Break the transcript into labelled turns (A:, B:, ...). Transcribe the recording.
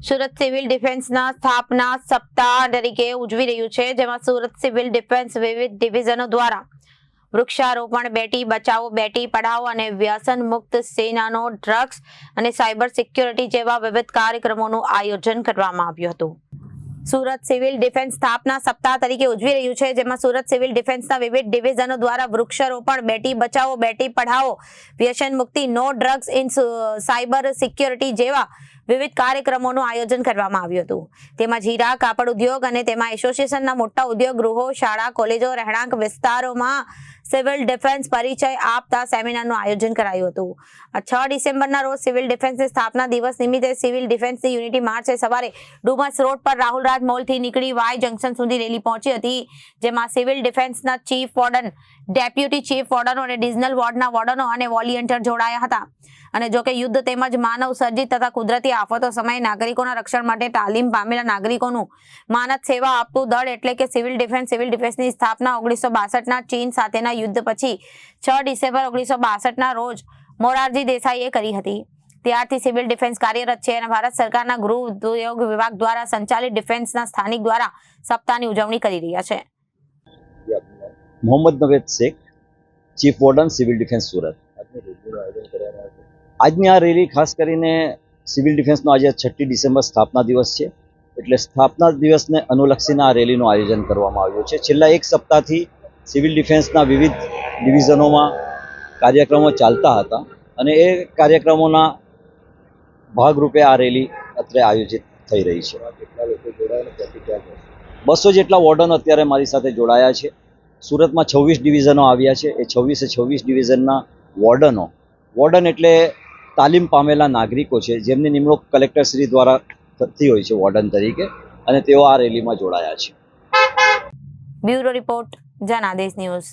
A: Surat civil ડિફેન્સના સ્થાપના સપ્તાહ તરીકે ઉજવી રહ્યું છે, જેમાં સુરત સિવિલ ડિફેન્સ વિવિધ ડિવિઝનો દ્વારા વૃક્ષારોપણ, બેટી બચાવો બેટી પઢાઓ અને વ્યસન મુક્ત સેનાનો ડ્રગ્સ અને સાયબર સિક્યોરિટી જેવા વિવિધ કાર્યક્રમોનું આયોજન કરવામાં આવ્યું હતું। સુરત સિવિલ ડિફેન્સ સ્થાપના સપ્તાહ તરીકે ઉજવી રહ્યું છે, જેમાં સુરત સિવિલ ડિફેન્સના વિવિધ ડિવિઝનો દ્વારા વૃક્ષારોપણ, બેટી બચાવો બેટી પઢાઓ, વ્યસન મુક્તિ, no drugs in cyber security જેવા વિવિધ કાર્યક્રમોનું આયોજન કરવામાં આવ્યું હતું। તેમાં જીરા, કાપડ ઉદ્યોગ અને તેમાં એસોસિએશનના મોટા ઉદ્યોગ ગૃહો, શાળા, કોલેજો, રહેણાંક વિસ્તારોમાં સિવિલ ડિફેન્સ પરિચય આપતા સેમિનારનું આયોજન કરાયું હતું। 6 ડિસેમ્બરના રોજ સિવિલ ડિફેન્સની સ્થાપના દિવસ નિમિત્તે સિવિલ ડિફેન્સની યુનિટી માર્ચે સવારે ડુમસ રોડ પર રાહુલ રાજ મોલથી નીકળી વાય જંકશન સુધી રેલી પહોંચી હતી, જેમાં સિવિલ ડિફેન્સના ચીફ વોર્ડન, ડેપ્યુટી ચીફ વોર્ડનો અને ડિવિઝનલ વોર્ડના વોર્ડનો અને વોલિયન્ટિયર જોડાયા હતા। અને જો કે યુદ્ધ તેમજ માનવ સર્જિત તથા કુદરતી આફતો સમયે નાગરિકોના રક્ષણ માટે તાલીમ પામેલા નાગરિકોનું માનદ સેવા આપતું દળ એટલે કે સિવિલ ડિફેન્સની સ્થાપના 1962ના ચીન સાથેના યુદ્ધ પછી 6 ડિસેમ્બર 1962ના રોજ મોરારજી દેસાઈએ કરી હતી। ત્યારથી સિવિલ ડિફેન્સ કાર્યરત છે અને ભારત સરકારના ગૃહ ઉદ્યોગ વિભાગ દ્વારા સંચાલિત ડિફેન્સના સ્થાનિક દ્વારા સપ્તાહની ઉજવણી કરી રહ્યા છે।
B: Mohammed Naved Shaikh, chief warden, civil defence Surat. આજની આ રેલી ખાસ કરીને સિવિલ ડિફેન્સનો આજે 6 ડિસેમ્બર સ્થાપના દિવસ છે, એટલે સ્થાપના દિવસને અનુલક્ષીને આ રેલીનું આયોજન કરવામાં આવ્યું છે। છેલ્લા એક સપ્તાહથી સિવિલ ડિફેન્સના વિવિધ ડિવિઝનોમાં કાર્યક્રમો ચાલતા હતા અને એ કાર્યક્રમોના ભાગરૂપે આ રેલી અત્રે આયોજિત થઈ રહી છે। 200 જેટલા વોર્ડનો અત્યારે મારી સાથે જોડાયા છે। સુરતમાં 26 ડિવિઝનો આવ્યા છે। એ 26 ડિવિઝનના વોર્ડન એટલે તાલીમ પામેલા નાગરિકો છે, જેમની નિમણૂક કલેક્ટરશ્રી દ્વારા થતી હોય છે વોર્ડન તરીકે, અને તેઓ આ રેલીમાં જોડાયા છે।
A: Bureau report, Janadesh news.